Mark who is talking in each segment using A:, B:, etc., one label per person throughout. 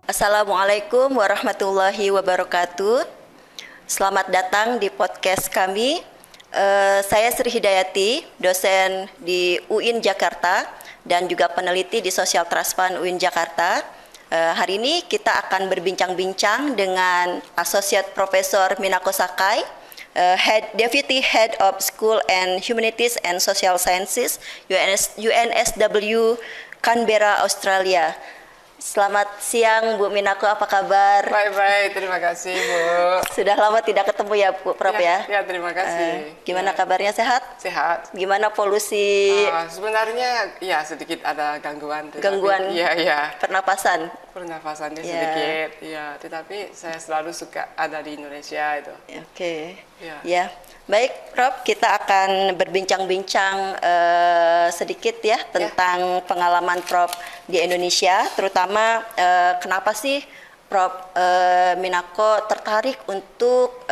A: Assalamualaikum warahmatullahi wabarakatuh. Selamat datang di podcast kami. Saya Sri Hidayati, dosen di UIN Jakarta dan juga peneliti di Social Trust Fund UIN Jakarta. Hari ini kita akan berbincang-bincang dengan Associate Professor Minako Sakai, Deputy Head of School and Humanities and Social Sciences, UNSW Canberra, Australia. Selamat siang Bu Minako, apa kabar?
B: Baik, terima kasih Bu.
A: Sudah lama tidak ketemu ya Bu Prof ya?
B: Ya, terima kasih.
A: Gimana kabarnya, sehat?
B: Sehat.
A: Gimana polusi?
B: Sebenarnya ya sedikit ada gangguan.
A: Gangguan?
B: Iya.
A: Ya.
B: Pernafasannya sedikit. Ya, tetapi saya selalu suka ada di Indonesia itu.
A: Oke.
B: Ya.
A: Baik, Prof, kita akan berbincang-bincang sedikit ya tentang pengalaman Prof di Indonesia, terutama kenapa sih Prof Minako tertarik untuk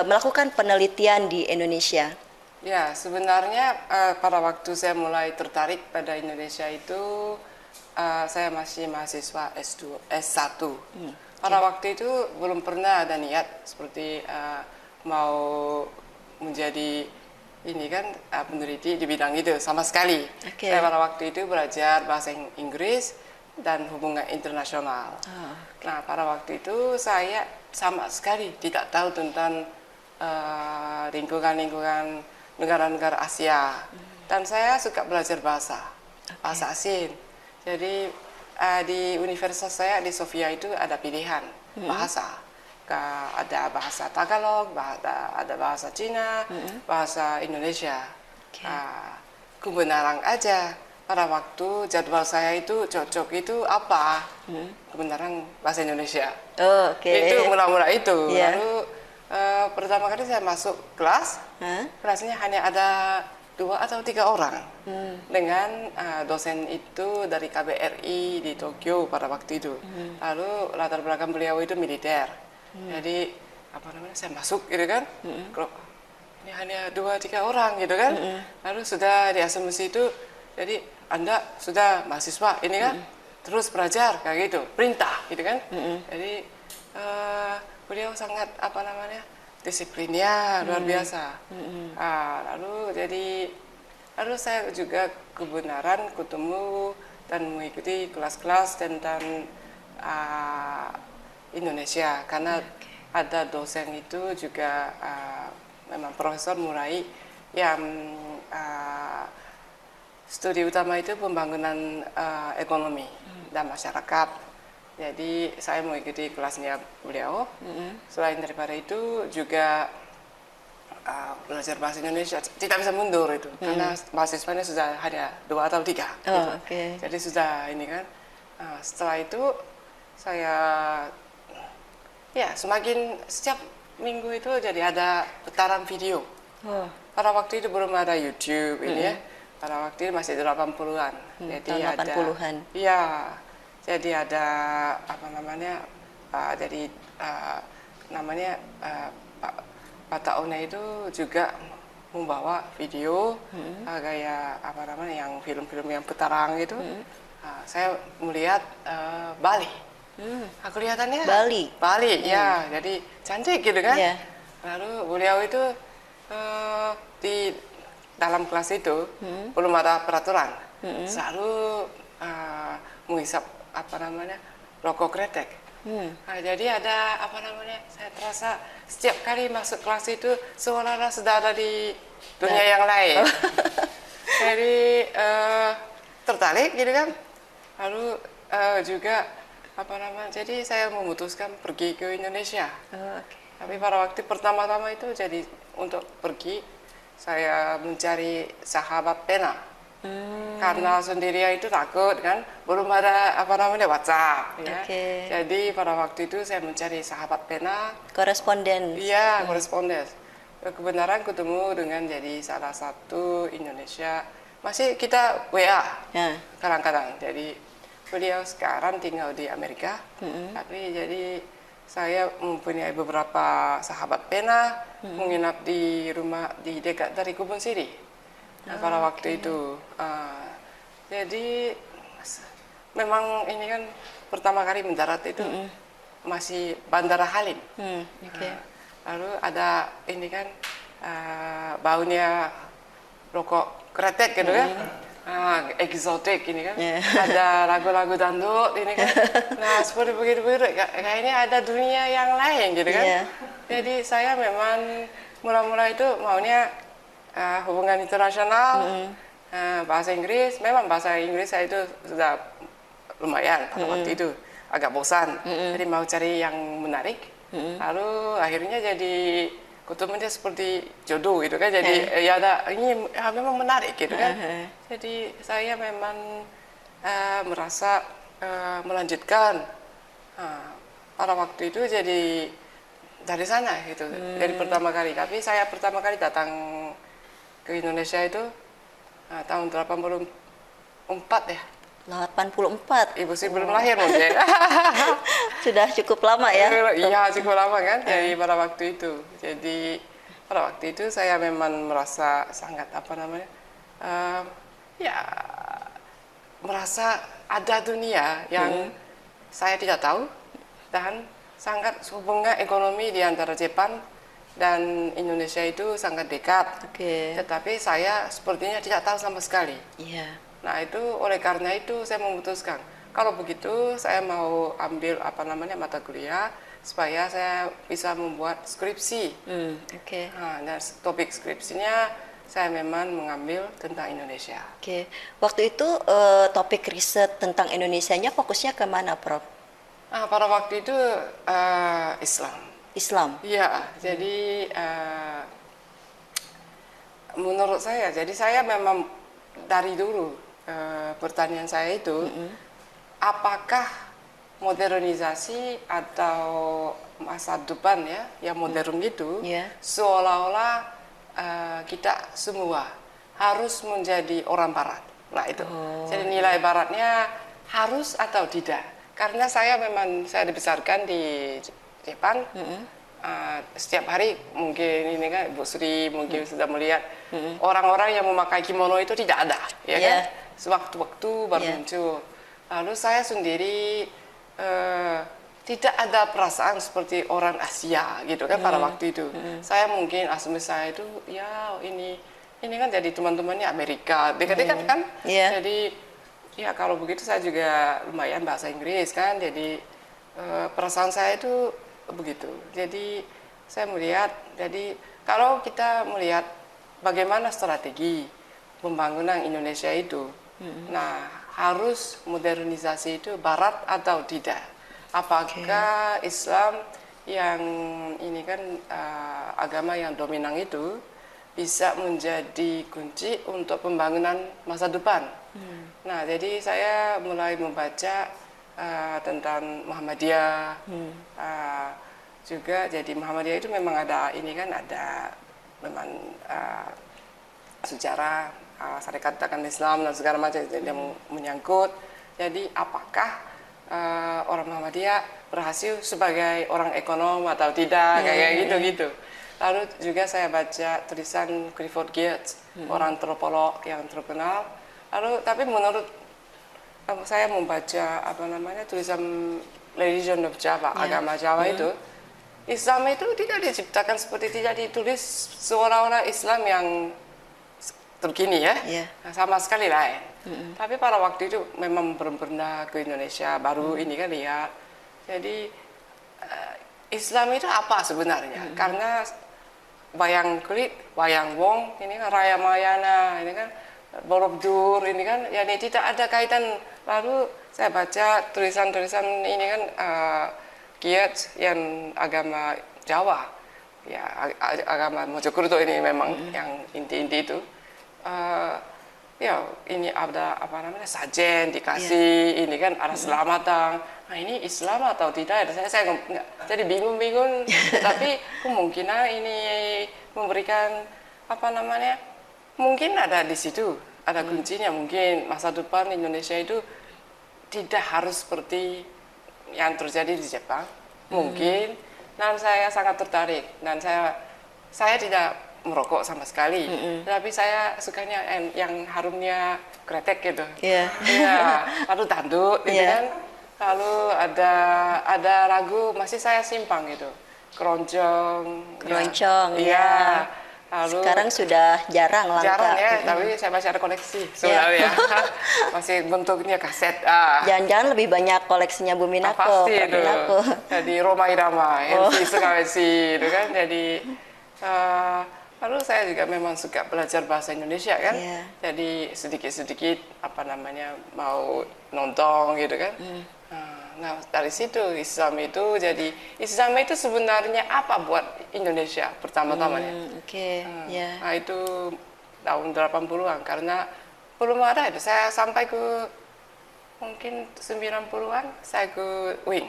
A: melakukan penelitian di Indonesia?
B: Ya, sebenarnya pada waktu saya mulai tertarik pada Indonesia itu saya masih mahasiswa S1. Pada waktu itu belum pernah ada niat seperti mau menjadi peneliti di bidang itu sama sekali. Saya pada waktu itu belajar bahasa Inggris dan hubungan internasional. Nah, pada waktu itu saya sama sekali tidak tahu tentang lingkungan negara-negara Asia. Dan saya suka belajar bahasa asing. Jadi di universitas saya di Sofia itu ada pilihan bahasa. Ada bahasa Tagalog, ada bahasa Cina, bahasa Indonesia. Kebenaran aja pada waktu jadwal saya itu cocok itu apa? Kebenaran bahasa Indonesia. Itu mula-mula itu. Lalu pertama kali saya masuk kelas, kelasnya hanya ada 2 atau 3 orang dengan dosen itu dari KBRI di Tokyo pada waktu itu. Lalu latar belakang beliau itu militer. Jadi saya masuk gitu kan, ini hanya 2-3 orang gitu kan, lalu sudah di asumsi itu, jadi Anda sudah mahasiswa ini kan, terus belajar kayak gitu, perintah gitu kan, jadi beliau sangat disiplinnya luar biasa. Lalu saya juga kebenaran ketemu dan mengikuti kelas-kelas tentang Indonesia karena ada dosen itu juga memang Profesor Murai yang studi utama itu pembangunan ekonomi dan masyarakat. Jadi saya mengikuti kelasnya beliau. Selain daripada itu juga belajar bahasa Indonesia tidak bisa mundur itu karena mahasiswanya sudah hanya 2 atau 3 gitu. Jadi sudah ini kan. Setelah itu saya semakin setiap minggu itu jadi ada putaran video. Pada waktu itu belum ada YouTube ini ya. Pada waktu itu masih 80-an.
A: Jadi tahun 80-an.
B: Iya. Jadi ada Pak Tauna itu juga membawa video kayak yang film-film yang petarang itu. Saya melihat Bali. Kelihatannya Bali ya, jadi cantik gitu kan. Lalu beliau itu di dalam kelas itu belum ada peraturan, selalu menghisap rokok kretek. Jadi ada saya terasa setiap kali masuk kelas itu seolah-olah sudah ada di dunia yang lain. Jadi tertarik gitu kan. Lalu juga jadi saya memutuskan pergi ke Indonesia. Tapi pada waktu pertama-tama itu jadi untuk pergi saya mencari sahabat pena. Karena sendirian itu takut kan, belum ada WhatsApp ya. Jadi pada waktu itu saya mencari sahabat pena,
A: koresponden.
B: Iya, koresponden. Kebenaran ketemu dengan jadi salah satu Indonesia. Masih kita WA kadang-kadang. Jadi beliau sekarang tinggal di Amerika, tapi jadi saya mempunyai beberapa sahabat pena menginap di rumah di dekat dari Kebun Siri pada waktu itu. Jadi memang ini kan pertama kali mendarat itu masih Bandara Halim.
A: Oke.
B: Lalu ada ini kan baunya rokok kretek gitu kan. Eksotik ini kan.
A: Yeah.
B: Ada lagu-lagu dangdut ini kan. Nah, seperti begitu kayaknya ada dunia yang lain gitu kan.
A: Yeah.
B: Jadi saya memang mula-mula itu maunya hubungan internasional, bahasa Inggris. Memang bahasa Inggris saya itu sudah lumayan pada waktu itu, agak bosan. Jadi mau cari yang menarik. Lalu akhirnya jadi ketemunya seperti jodoh gitu kan. Jadi ya ada ini memang menarik gitu kan. Jadi saya memang merasa melanjutkan pada waktu itu jadi dari sana gitu. Dari pertama kali. Tapi saya pertama kali datang ke Indonesia itu tahun 84 ya.
A: 84.
B: Ibu sih belum lahir mungkin.
A: Sudah cukup lama ya?
B: Iya, cukup lama kan. Jadi pada waktu itu. Jadi pada waktu itu saya memang merasa sangat ya merasa ada dunia yang saya tidak tahu dan sangat hubungan ekonomi di antara Jepang dan Indonesia itu sangat dekat. Tetapi saya sepertinya tidak tahu sama sekali.
A: Iya.
B: Nah itu oleh karena itu saya memutuskan kalau begitu saya mau ambil mata kuliah supaya saya bisa membuat skripsi. Nah, topik skripsinya saya memang mengambil tentang Indonesia.
A: Waktu itu topik riset tentang Indonesianya fokusnya kemana, Prof?
B: Pada waktu itu Islam. Iya, jadi menurut saya, jadi saya memang dari dulu pertanyaan saya itu, apakah modernisasi atau masa depan ya, yang modern itu seolah-olah kita semua harus menjadi orang Barat. Nah itu, jadi nilai Baratnya harus atau tidak? Karena saya dibesarkan di Jepang. Setiap hari mungkin ini kan Bu Sri mungkin sudah melihat orang-orang yang memakai kimono itu tidak ada, ya kan? Sewaktu-waktu baru muncul. Lalu saya sendiri tidak ada perasaan seperti orang Asia gitu kan pada waktu itu. Saya mungkin asumsi saya itu ya ini kan jadi teman-temannya Amerika dekat-dekat kan. Jadi ya kalau begitu saya juga lumayan bahasa Inggris kan. Jadi perasaan saya itu begitu. Jadi saya melihat, jadi kalau kita melihat bagaimana strategi pembangunan Indonesia itu, nah harus modernisasi itu Barat atau tidak? Apakah Islam yang ini kan agama yang dominan itu bisa menjadi kunci untuk pembangunan masa depan? Nah jadi saya mulai membaca tentang Muhammadiyah, juga jadi Muhammadiyah itu memang ada ini kan ada memang sejarah syarikat dakwah Islam dan segala macam yang menyangkut. Jadi apakah orang Muhammadiyah berhasil sebagai orang ekonom atau tidak kayak gitu-gitu. Lalu juga saya baca tulisan Clifford Geertz, orang antropolog yang terkenal. Lalu tapi menurut saya membaca tulisan Religion of Java, agama Jawa itu, Islam itu tidak diciptakan seperti tidak ditulis seolah-olah Islam yang terkini ya, sama sekali lain. Tapi pada waktu itu memang belum pernah ke Indonesia, baru ini kan lihat. Jadi Islam itu apa sebenarnya? Karena wayang kulit, wayang wong, ini kan Raya Mayana, ini kan Borobudur, ini kan ya ini tidak ada kaitan. Lalu saya baca tulisan-tulisan ini kan Geertz yang agama Jawa, ya agama Mojokerto ini memang yang inti-inti itu. Ya ini ada sajen dikasih, ini kan ada selamatan. Nah ini Islam atau tidak? Saya nggak, jadi bingung-bingung. Tapi kemungkinan ini memberikan mungkin ada di situ, ada kuncinya. Mungkin masa depan Indonesia itu tidak harus seperti yang terjadi di Jepang, mungkin. Dan saya sangat tertarik, dan saya tidak merokok sama sekali, tapi saya sukanya yang harumnya kretek gitu. Lalu dangdut, gitu kan. Lalu ada lagu masih saya simpan gitu, keroncong.
A: Keroncong,
B: Ya.
A: ya.
B: Lalu
A: Sekarang sudah jarang langka.
B: jarang ya, tapi saya masih ada koleksi sebenarnya. Masih bentuknya kaset.
A: Jangan-jangan lebih banyak koleksinya Bu Minako.
B: Pasti
A: Prof.
B: itu.
A: Minako.
B: Jadi Roma Irama,
A: Oh.
B: NC Sukawesi itu kan. Jadi lalu saya juga memang suka belajar bahasa Indonesia kan.
A: Iya.
B: Jadi sedikit-sedikit mau nonton gitu kan. Nah, dari situ Islam itu sebenarnya apa buat Indonesia pertama-tamanya.
A: Oke, ya.
B: Nah, itu tahun 80-an karena belum ada itu. Saya sampai ke mungkin 90-an saya ke UIN.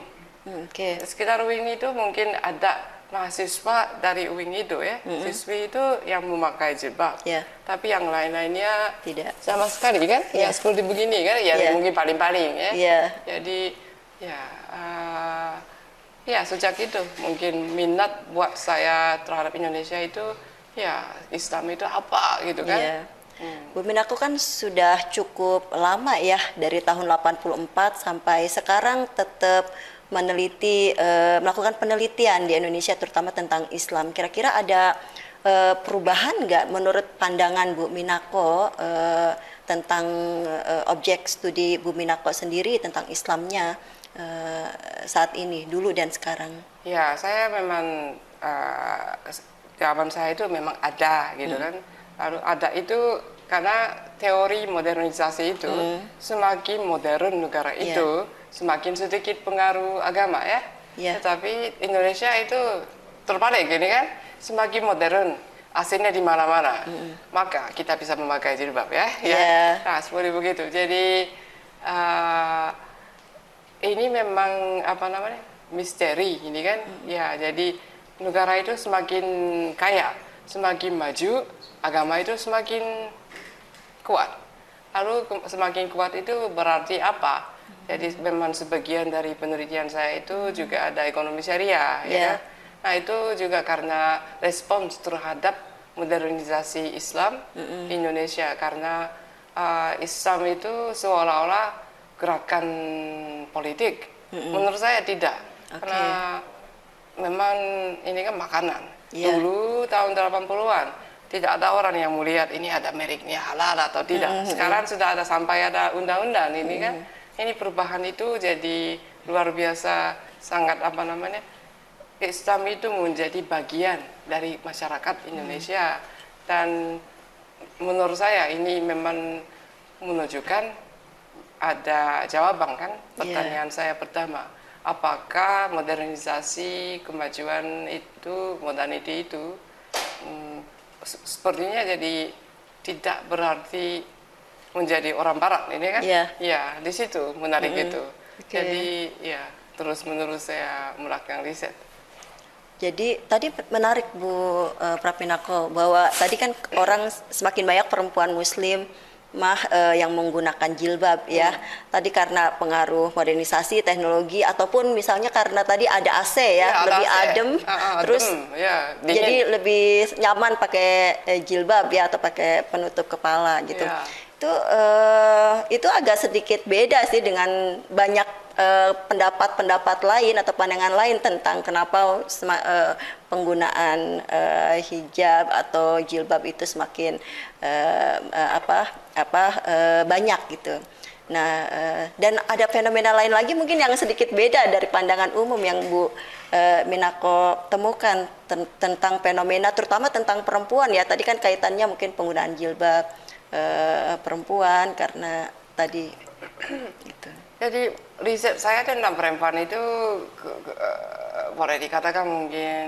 A: Oke.
B: Sekitar UIN itu mungkin ada mahasiswa dari UIN itu ya. Siswi itu yang memakai jilbab.
A: Ya.
B: Tapi yang lain-lainnya
A: Tidak.
B: sama sekali kan.
A: Ya.
B: Ya seperti begini kan. Ya,
A: Ya.
B: mungkin paling-paling ya.
A: Ya.
B: Jadi ya sejak itu mungkin minat buat saya terhadap Indonesia itu ya Islam itu apa gitu kan.
A: Iya. Bu Minako kan sudah cukup lama ya, dari tahun 84 sampai sekarang tetap melakukan penelitian di Indonesia terutama tentang Islam. Kira-kira ada perubahan nggak menurut pandangan Bu Minako tentang objek studi Bu Minako sendiri tentang Islamnya saat ini, dulu dan sekarang?
B: Ya, saya memang jawaban saya itu memang ada gitu kan. Lalu ada itu karena teori modernisasi itu semakin modern negara itu semakin sedikit pengaruh agama ya. Tetapi Indonesia itu terbalik gini kan, semakin modern aslinya di mana-mana. Maka kita bisa memakai jilbab ya. Nah, seperti begitu. Jadi ini memang misteri ini kan. Ya, jadi negara itu semakin kaya, semakin maju, agama itu semakin kuat. Lalu semakin kuat itu berarti apa? Jadi memang sebagian dari penelitian saya itu juga ada ekonomi syariah, ya kan? Nah, itu juga karena respons terhadap modernisasi Islam di Indonesia, karena Islam itu seolah-olah gerakan politik. Menurut saya tidak. Karena memang ini kan makanan. Dulu tahun 80-an tidak ada orang yang melihat ini ada mereknya halal atau tidak. Sekarang sudah ada, sampai ada undang-undang ini kan. Ini perubahan itu jadi luar biasa, sangat Islam itu menjadi bagian dari masyarakat Indonesia. Dan menurut saya ini memang menunjukkan ada jawaban kan pertanyaan saya pertama, apakah modernisasi kemajuan itu, modernity itu sepertinya jadi tidak berarti menjadi orang barat ini kan. Ya, di situ menarik itu. Jadi ya terus menerus saya melakukan riset.
A: Jadi tadi menarik Bu Prof. Minako bahwa tadi kan orang semakin banyak perempuan Muslim yang menggunakan jilbab ya. Tadi karena pengaruh modernisasi teknologi ataupun misalnya karena tadi ada AC ya, lebih AC. Adem, terus jadi lebih nyaman pakai jilbab ya atau pakai penutup kepala gitu. Itu agak sedikit beda sih dengan banyak pendapat-pendapat lain atau pandangan lain tentang kenapa penggunaan hijab atau jilbab itu semakin banyak gitu. Nah, dan ada fenomena lain lagi mungkin yang sedikit beda dari pandangan umum yang Bu Minako temukan tentang fenomena terutama tentang perempuan ya. Tadi kan kaitannya mungkin penggunaan jilbab perempuan karena tadi gitu.
B: Jadi riset saya tentang perempuan itu boleh dikatakan mungkin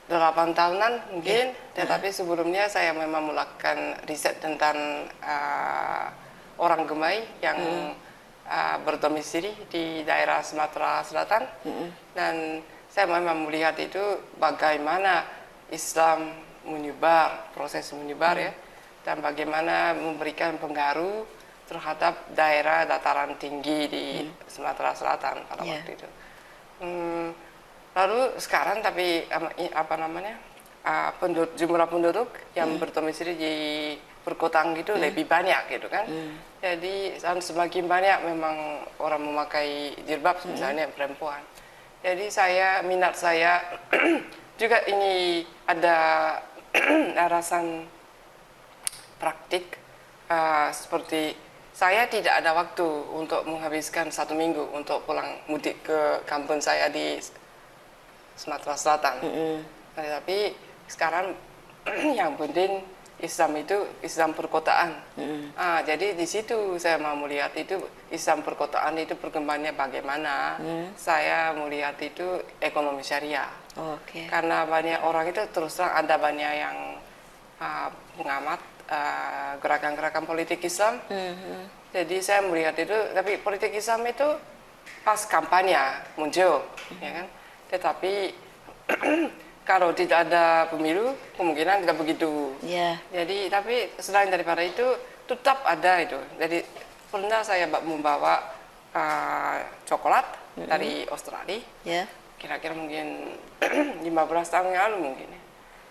B: 8 tahunan mungkin, tetapi sebelumnya saya memang melakukan riset tentang orang Gemai yang berdomisili di daerah Sumatera Selatan, dan saya memang melihat itu bagaimana Islam menyebar, proses menyebar ya, dan bagaimana memberikan pengaruh terhadap daerah dataran tinggi di Sumatera Selatan pada waktu itu. Lalu sekarang tapi jumlah penduduk yang berdomisili di perkotaan gitu lebih banyak gitu kan. Jadi semakin banyak memang orang memakai jilbab misalnya perempuan. Jadi minat saya juga ini ada alasan praktik, seperti saya tidak ada waktu untuk menghabiskan 1 minggu untuk pulang mudik ke kampung saya di Sumatera Selatan. Tapi sekarang yang penting Islam itu Islam perkotaan. Jadi di situ saya mau melihat itu Islam perkotaan itu perkembangannya bagaimana. Saya melihat itu ekonomi syariah. Karena banyak orang itu terus terang ada banyak yang pengamat gerakan-gerakan politik Islam. Jadi saya melihat itu, tapi politik Islam itu pas kampanye muncul, ya kan. Tetapi kalau tidak ada pemilu, kemungkinan tidak begitu. Jadi, tapi selain daripada itu, tetap ada itu. Jadi pernah saya membawa coklat dari Australia. Kira-kira mungkin 15 tahun yang lalu mungkin.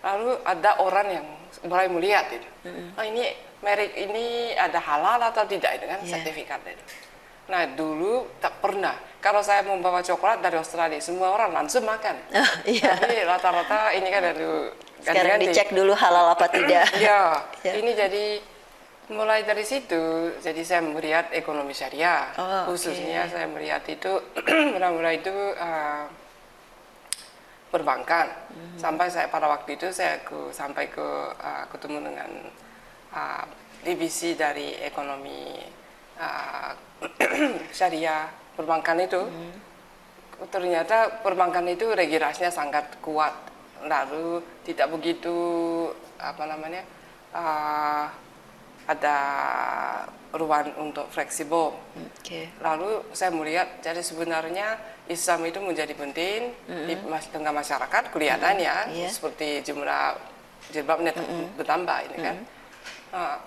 B: Lalu ada orang yang mulai melihat itu. Ini merek ini ada halal atau tidak itu kan, sertifikat itu. Nah dulu tak pernah. Kalau saya membawa coklat dari Australia, semua orang langsung makan. Tapi rata-rata ini kan dari
A: sekarang dicek dulu halal apa tidak.
B: Ini jadi mulai dari situ. Jadi saya melihat ekonomi syariah, khususnya saya melihat itu mula-mula itu perbankan. Sampai saya pada waktu itu saya sampai ketemu dengan divisi dari ekonomi syariah perbankan itu. Ternyata perbankan itu regulasinya sangat kuat, lalu tidak begitu ada ruang untuk fleksibel. Lalu saya melihat jadi sebenarnya Islam itu menjadi penting di tengah masyarakat kelihatannya seperti jumlah jilbabnya bertambah ini kan.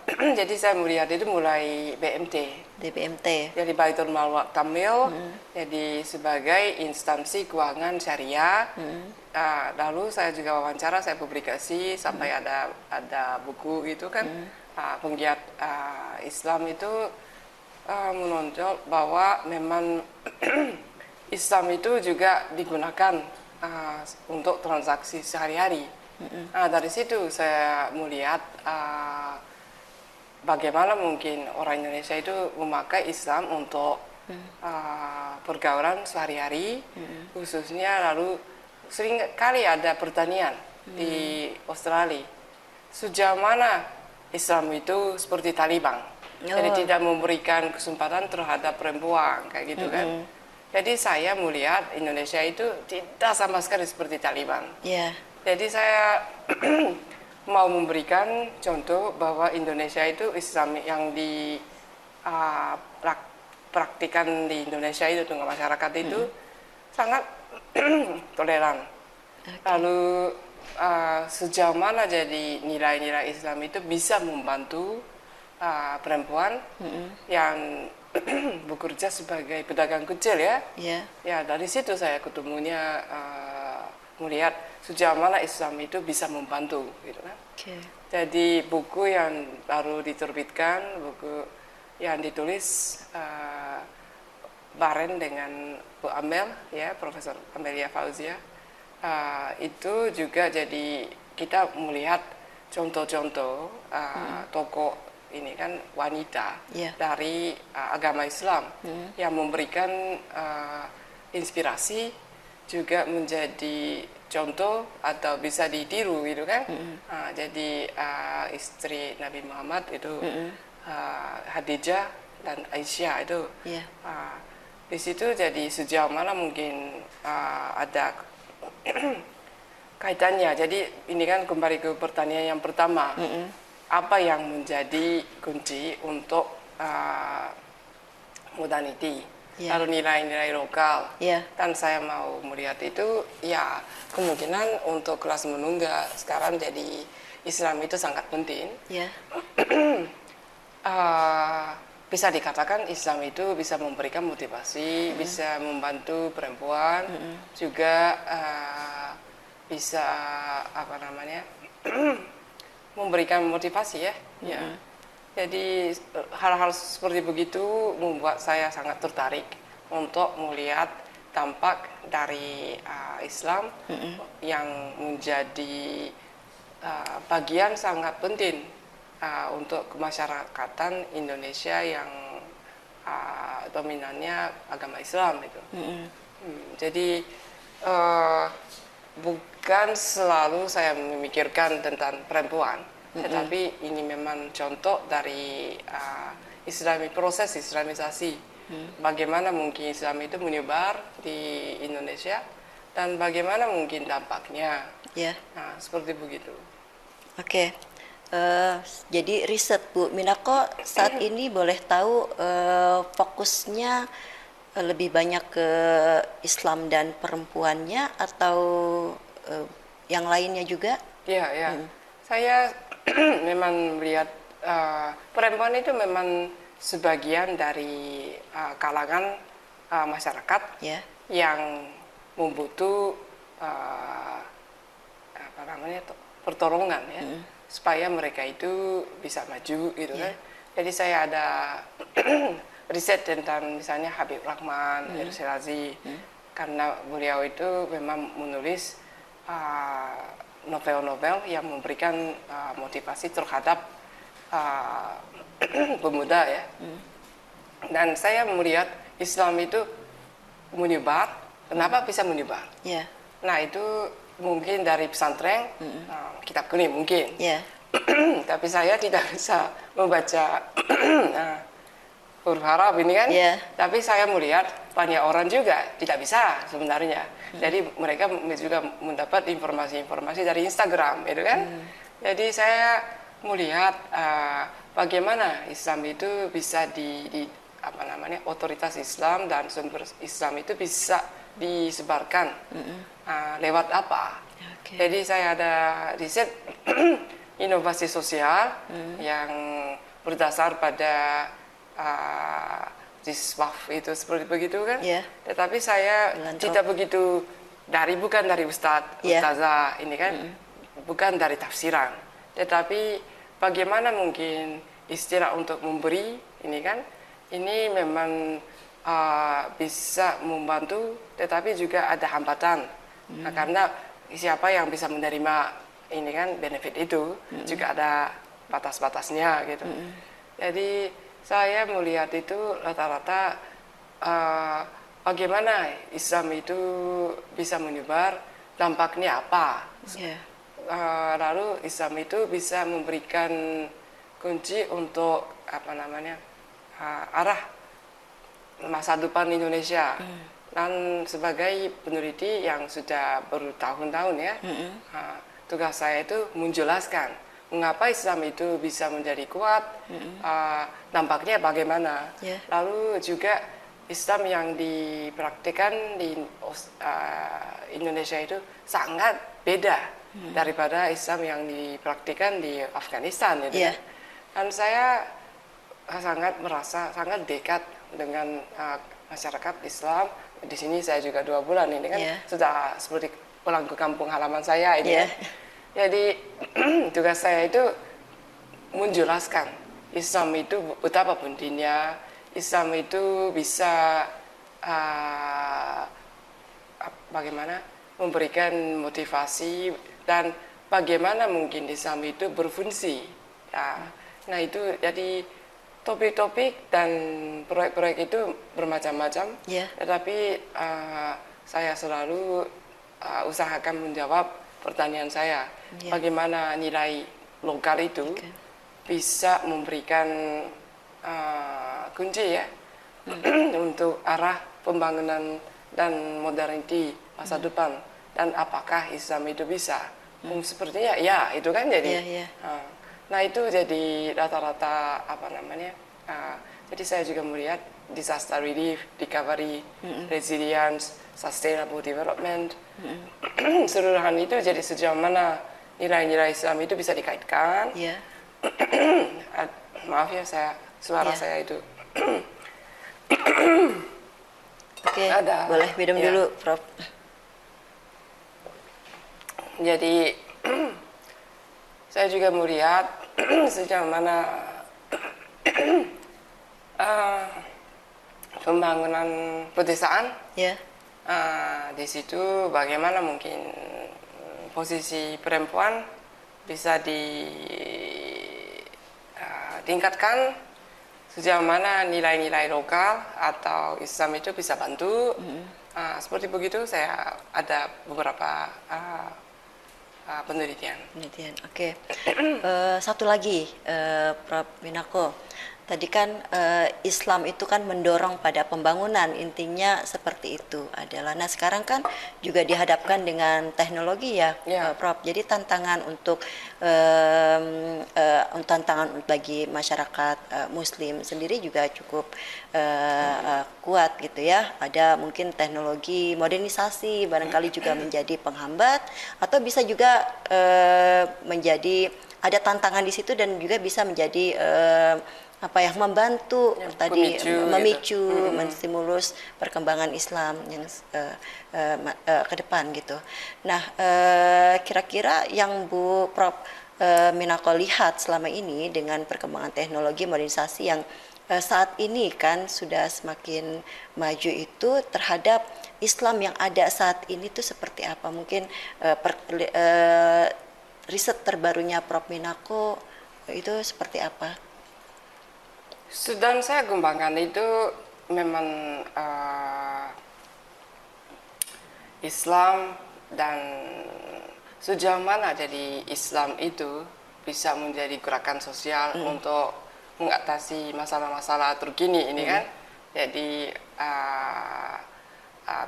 B: Jadi saya melihat itu mulai BMT. Jadi Baitul Mal Tamil, jadi sebagai instansi keuangan syariah. Lalu saya juga wawancara, saya publikasi sampai ada buku itu kan. Penggiat Islam itu menonjol bahwa memang Islam itu juga digunakan untuk transaksi sehari-hari. Dari situ saya melihat bagaimana mungkin orang Indonesia itu memakai Islam untuk pergaulan sehari-hari, khususnya. Lalu sering kali ada pertanyaan di Australia, sejauh mana Islam itu seperti Taliban, jadi tidak memberikan kesempatan terhadap perempuan kayak gitu kan. Jadi saya melihat Indonesia itu tidak sama sekali seperti Taliban. Jadi saya mau memberikan contoh bahwa Indonesia itu Islam yang dipraktikan di Indonesia itu dengan masyarakat itu sangat toleran. Lalu sejauh mana jadi nilai-nilai Islam itu bisa membantu perempuan yang bekerja sebagai pedagang kecil ya. Dari situ saya ketemunya melihat sejauh mana Islam itu bisa membantu gitu kan. Jadi buku yang baru diterbitkan, buku yang ditulis bareng dengan Bu Amel ya, Profesor Amelia Fauzia, itu juga jadi kita melihat contoh-contoh tokoh ini kan wanita dari agama Islam yang memberikan inspirasi, juga menjadi contoh atau bisa ditiru gitu kan. Jadi istri Nabi Muhammad itu Khadijah dan Aisyah itu di situ. Jadi sejauh mana mungkin ada kaitannya. Jadi ini kan kembali ke pertanyaan yang pertama, apa yang menjadi kunci untuk modernity, lalu nilai-nilai lokal. Dan saya mau melihat itu ya kemungkinan untuk kelas menengah sekarang jadi Islam itu sangat penting. Bisa dikatakan Islam itu bisa memberikan motivasi, bisa membantu perempuan, juga bisa memberikan motivasi ya. Ya. Jadi hal-hal seperti begitu membuat saya sangat tertarik untuk melihat dampak dari Islam yang menjadi bagian sangat penting untuk kemasyarakatan Indonesia yang dominannya agama Islam itu. Jadi bukan selalu saya memikirkan tentang perempuan, tetapi ini memang contoh dari proses Islamisasi. Bagaimana mungkin Islam itu menyebar di Indonesia dan bagaimana mungkin dampaknya. Nah, seperti begitu.
A: Oke. Jadi riset Bu Minako saat ini boleh tahu fokusnya lebih banyak ke Islam dan perempuannya atau yang lainnya juga?
B: Ya. Saya memang melihat perempuan itu memang sebagian dari kalangan masyarakat yang membutuh pertolongan ya, supaya mereka itu bisa maju gitu kan. Jadi saya ada riset tentang misalnya Habib Rahman Shirazi, karena beliau itu memang menulis novel-novel yang memberikan motivasi terhadap pemuda ya. Dan saya melihat Islam itu menyebar. Kenapa bisa menyebar? Nah itu mungkin dari pesantren, kitab kuning mungkin. Tapi saya tidak bisa membaca huruf Arab ini kan. Tapi saya melihat banyak orang juga tidak bisa sebenarnya. Jadi mereka juga mendapat informasi-informasi dari Instagram, itu kan. Jadi saya melihat bagaimana Islam itu bisa otoritas Islam dan sumber Islam itu bisa disebarkan lewat apa. Jadi saya ada riset inovasi sosial yang berdasar pada Ziswaf itu seperti begitu kan. Tetapi saya tidak begitu bukan dari Ustazah ini kan, bukan dari tafsiran. Tetapi bagaimana mungkin istilah untuk memberi ini kan, ini memang bisa membantu, tetapi juga ada hambatan. Nah, karena siapa yang bisa menerima ini kan benefit itu juga ada batas-batasnya gitu. Jadi saya melihat itu rata-rata bagaimana Islam itu bisa menyebar, dampaknya apa. Lalu Islam itu bisa memberikan kunci untuk arah masa depan Indonesia. Dan sebagai peneliti yang sudah bertahun-tahun ya, tugas saya itu menjelaskan mengapa Islam itu bisa menjadi kuat, dampaknya bagaimana. Lalu juga Islam yang dipraktikkan di Indonesia itu sangat beda daripada Islam yang dipraktikkan di Afghanistan gitu. Dan saya merasa sangat dekat dengan masyarakat Islam. Di sini saya juga 2 bulan ini kan sudah seperti pulang ke kampung halaman saya ini. Jadi tugas saya itu menjelaskan Islam itu betapa pentingnya, Islam itu bisa bagaimana memberikan motivasi dan bagaimana mungkin Islam itu berfungsi. Nah itu jadi topik-topik dan proyek-proyek itu bermacam-macam, tetapi saya selalu usahakan menjawab pertanyaan saya, bagaimana nilai lokal itu bisa memberikan kunci ya untuk arah pembangunan dan modernity masa depan, dan apakah Islam itu bisa? Sepertinya ya itu kan jadi. Nah itu jadi rata-rata jadi saya juga melihat disaster relief, recovery, resilience, sustainable development, seluruhan itu jadi sejauh mana nilai-nilai Islam itu bisa dikaitkan. Maaf ya suara saya itu.
A: Oke, boleh minum dulu, Prof.
B: saya juga melihat sejauh mana pembangunan pedesaan.
A: Ya.
B: Di situ bagaimana mungkin posisi perempuan bisa ditingkatkan, sejauh mana nilai-nilai lokal atau Islam itu bisa bantu. Seperti begitu saya ada beberapa penelitian.
A: Oke. Satu lagi, Prof. Minako. Tadi kan Islam itu kan mendorong pada pembangunan, intinya seperti itu adalah. Nah sekarang kan juga dihadapkan dengan teknologi ya, Prof. Jadi tantangan untuk tantangan bagi masyarakat Muslim sendiri juga cukup kuat gitu ya. Ada mungkin teknologi modernisasi barangkali juga menjadi penghambat, atau bisa juga menjadi ada tantangan di situ dan juga bisa menjadi membantu tadi memicu menstimulus perkembangan Islam yang ke depan gitu. Nah, kira-kira yang Bu Prof Minako lihat selama ini dengan perkembangan teknologi modernisasi yang saat ini kan sudah semakin maju itu terhadap Islam yang ada saat ini tuh seperti apa? Mungkin riset terbarunya Prof Minako itu seperti apa?
B: Sedang saya kembangkan itu memang Islam, dan sejauh mana jadi Islam itu bisa menjadi gerakan sosial untuk mengatasi masalah-masalah terkini ini kan. Jadi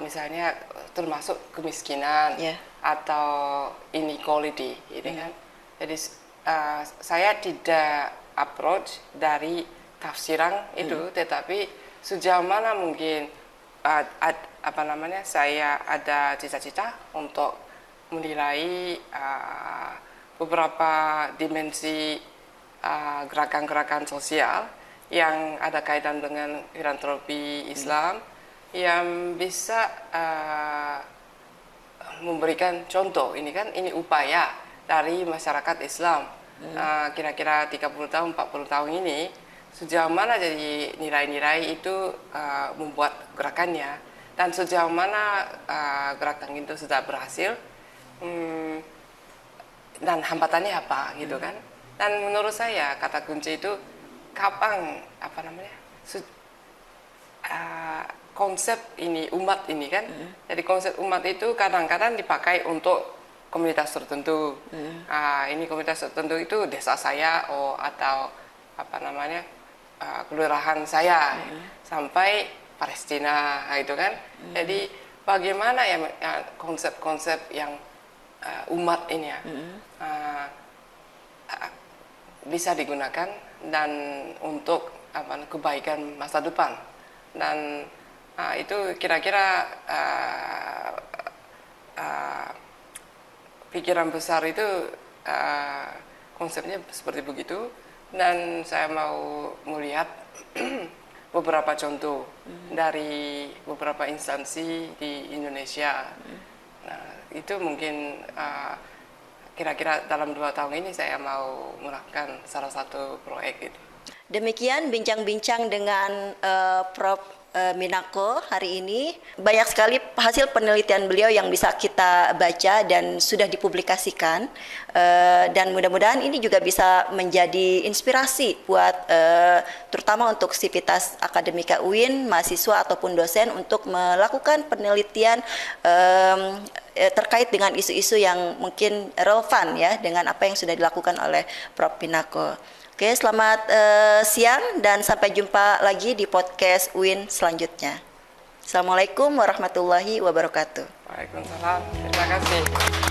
B: misalnya termasuk kemiskinan atau inequality ini kan. Jadi saya tidak approach dari tafsiran itu, tetapi sejauh mana mungkin saya ada cita-cita untuk menilai beberapa dimensi gerakan-gerakan sosial yang ada kaitan dengan filantropi Islam yang bisa memberikan contoh. Ini kan ini upaya dari masyarakat Islam kira-kira 30 tahun 40 tahun ini, sejauh mana jadi nilai-nilai itu membuat gerakannya, dan sejauh mana gerakan itu sudah berhasil, dan hambatannya apa gitu kan. Dan menurut saya kata kunci itu kapan konsep ini umat ini kan. Jadi konsep umat itu kadang-kadang dipakai untuk komunitas tertentu. Ini komunitas tertentu itu desa saya atau kelurahan saya sampai Palestina gitu kan. Jadi bagaimana ya konsep-konsep yang umat ini ya bisa digunakan dan untuk kebaikan masa depan. Dan itu kira-kira pikiran besar itu konsepnya seperti begitu. Dan saya mau melihat beberapa contoh dari beberapa instansi di Indonesia. Nah, itu mungkin kira-kira dalam 2 tahun ini saya mau melakukan salah satu proyek itu.
A: Demikian bincang-bincang dengan Prof Minako hari ini. Banyak sekali hasil penelitian beliau yang bisa kita baca dan sudah dipublikasikan, dan mudah-mudahan ini juga bisa menjadi inspirasi buat terutama untuk sivitas akademika UIN, mahasiswa ataupun dosen untuk melakukan penelitian terkait dengan isu-isu yang mungkin relevan ya dengan apa yang sudah dilakukan oleh Prof Minako. Oke, selamat siang dan sampai jumpa lagi di podcast UIN selanjutnya. Assalamualaikum warahmatullahi wabarakatuh.
B: Waalaikumsalam. Terima kasih.